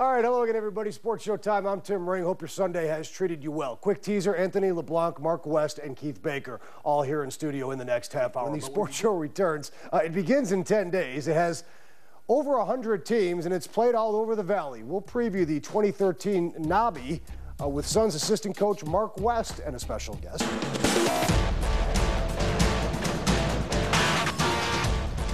All right, hello again, everybody. Sports Show time. I'm Tim Ring. Hope your Sunday has treated you well. Quick teaser, Anthony LeBlanc, Mark West, and Keith Baker all here in studio in the next half hour. When the Sports Show returns, it begins in 10 days. It has over 100 teams, and it's played all over the Valley. We'll preview the 2013 NABI with Suns assistant coach Mark West and a special guest.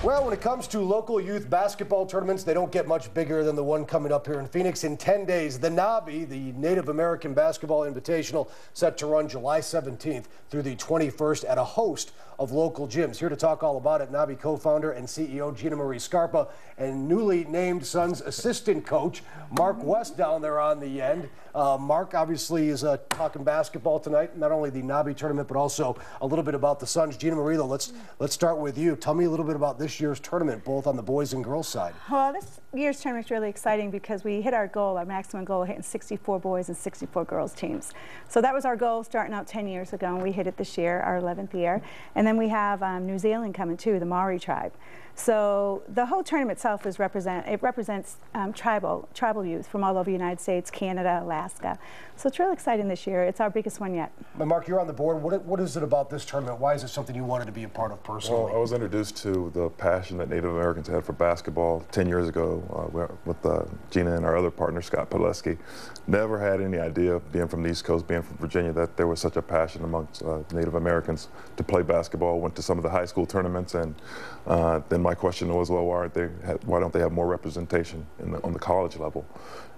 Well, when it comes to local youth basketball tournaments, they don't get much bigger than the one coming up here in Phoenix in 10 days. The NABI, the Native American Basketball Invitational, set to run July 17th through the 21st at a host of local gyms. Here to talk all about it, NABI co-founder and CEO GinaMarie Scarpa and newly named Suns assistant coach Mark West down there on the end. Mark obviously is talking basketball tonight, not only the NABI tournament, but also a little bit about the Suns. GinaMarie, though, let's start with you. Tell me a little bit about this year's tournament, both on the boys and girls side. Well, this year's tournament is really exciting because we hit our goal, our maximum goal, hitting 64 boys and 64 girls teams. So that was our goal starting out 10 years ago, and we hit it this year, our 11th year. And then we have New Zealand coming too, the Maori tribe. So the whole tournament itself represents tribal youth from all over the United States, Canada, Alaska. So it's really exciting this year. It's our biggest one yet. Mark, you're on the board. What is it about this tournament? Why is it something you wanted to be a part of personally? Well, I was introduced to the passion that Native Americans had for basketball 10 years ago with Gina and our other partner, Scott Podleski. Never had any idea, being from the East Coast, being from Virginia, that there was such a passion amongst Native Americans to play basketball. Went to some of the high school tournaments, and then my question was, well, why don't they have more representation on the college level?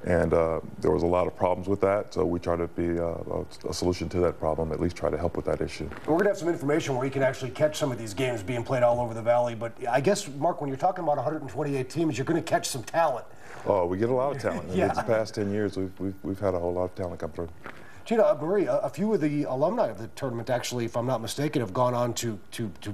And there was a lot of problems with that, so we tried to be a solution to that problem, at least try to help with that issue. We're going to have some information where you can actually catch some of these games being played all over the Valley, but I guess, Mark, when you're talking about 128 teams, you're going to catch some talent. Oh, we get a lot of talent. Yeah. In the past 10 years, we've had a whole lot of talent come through. GinaMarie, a few of the alumni of the tournament, actually, if I'm not mistaken, have gone on to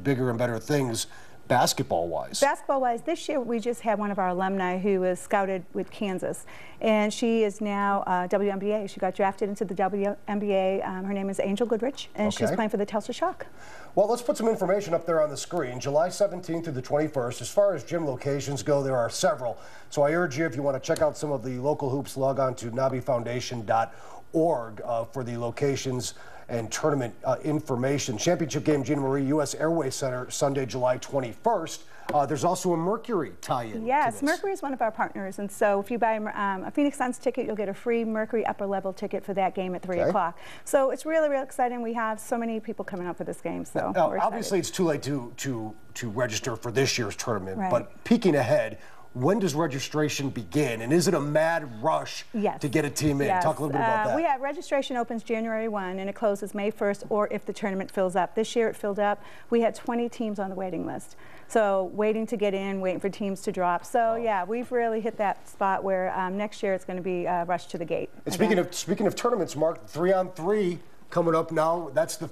bigger and better things. Basketball-wise? Basketball-wise, this year we just had one of our alumni who was scouted with Kansas, and she is now WNBA. She got drafted into the WNBA. Her name is Angel Goodrich, and she's playing for the Tulsa Shock. Well, let's put some information up there on the screen. July 17th through the 21st. As far as gym locations go, there are several. So I urge you, if you want to check out some of the local hoops, log on to nabifoundation.org for the locations and tournament information. Championship game, GinaMarie, U.S. Airways Center, Sunday, July 21st. There's also a Mercury tie-in. Yes, Mercury is one of our partners, and so if you buy a Phoenix Suns ticket, you'll get a free Mercury upper level ticket for that game at 3 o'clock. So it's really, really exciting. We have so many people coming up for this game, so now, obviously it's too late to register for this year's tournament, but peeking ahead, when does registration begin, and is it a mad rush to get a team in? Talk a little bit about that. We have registration opens January 1 and it closes May 1st, or if the tournament fills up. This year it filled up. We had 20 teams on the waiting list. So waiting to get in, waiting for teams to drop. So yeah, we've really hit that spot where next year it's going to be a rush to the gate. And speaking of tournaments, Mark, 3-on-3 coming up now.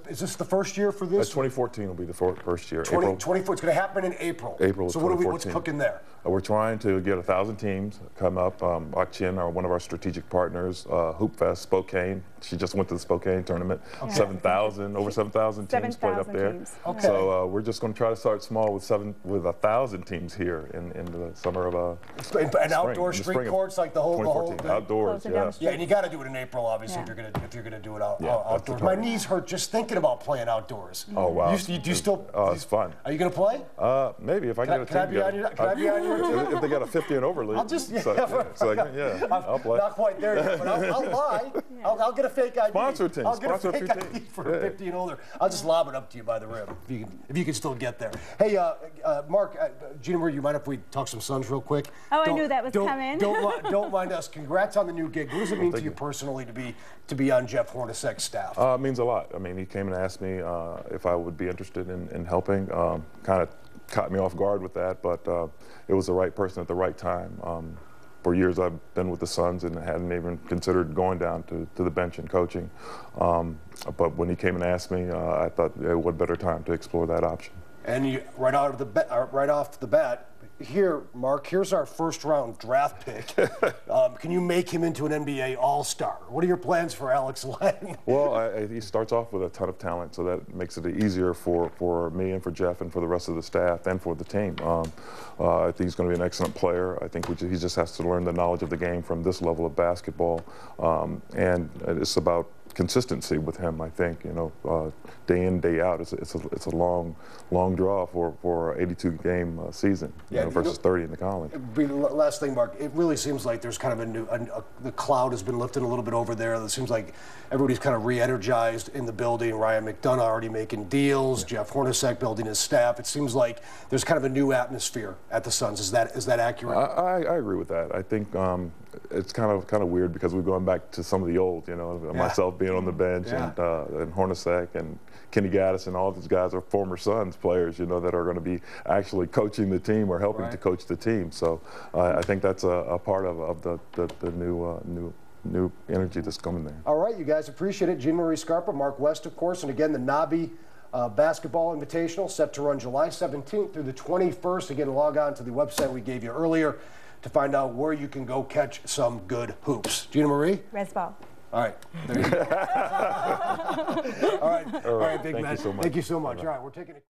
Is this the first year for this? 2014 will be the first year. 2024. It's going to happen in April. So what's cooking there? We're trying to get 1,000 teams come up. Akchin, one of our strategic partners, Hoop Fest, Spokane. She just went to the Spokane tournament. Over 7,000 teams played up there. So we're just going to try to start small with 1,000 teams here in the summer of and outdoor street courts, like the whole thing. Outdoors, yeah, and you got to do it in April, obviously, if you're gonna do it outdoors. My knees hurt just thinking about playing outdoors. Oh wow! Do you still? It's fun. Are you gonna play? Maybe if I get a team together. Can I be on your team? If they got a 50 and over league. I'll just I'll play. Not quite there yet, but I'll lie. I'll get a fake ID. Sponsor team. I'll get a fake ID for 50 and older. I'll just lob it up to you by the rim if you can still get there. Hey, Mark, GinaMarie, you mind if we talk some Suns real quick? Oh, I knew that was coming. Don't mind us. Congrats on the new gig. What does it mean to you personally to be on Jeff Hornacek's staff? It means a lot. I mean, he came and asked me if I would be interested in helping. Kind of caught me off guard with that, but it was the right person at the right time. For years I've been with the Suns and hadn't even considered going down to the bench and coaching. But when he came and asked me, I thought, what better time to explore that option. And you, right off the bat, here, Mark, here's our first-round draft pick. Can you make him into an NBA All-Star? What are your plans for Alex Len? Well, he starts off with a ton of talent, so that makes it easier for me and for Jeff and for the rest of the staff and for the team. I think he's going to be an excellent player. I think he just has to learn the knowledge of the game from this level of basketball, and it's about consistency with him. I think, you know, day in, day out. It's a long draw for 82-game season, versus 30 in the college. Last thing, Mark. It really seems like there's kind of the cloud has been lifted a little bit over there. It seems like everybody's kind of re-energized in the building. Ryan McDonough already making deals. Jeff Hornacek building his staff. It seems like there's kind of a new atmosphere at the Suns. Is that accurate? I agree with that. I think it's kind of weird because we're going back to some of the old, myself being on the bench, and Hornacek and Kenny Gaddis and all these guys are former Suns players, that are going to be actually coaching the team or helping to coach the team. So I think that's a part of the new energy that's coming there. All right, you guys, appreciate it. GinaMarie, Scarpa, Mark West, of course, and again, the NABI Basketball Invitational set to run July 17th through the 21st. Again, log on to the website we gave you earlier to find out where you can go catch some good hoops. GinaMarie? Resball. All right. There you go. All right, big man. Thank you so much. Thank you so much. All right, we're taking it.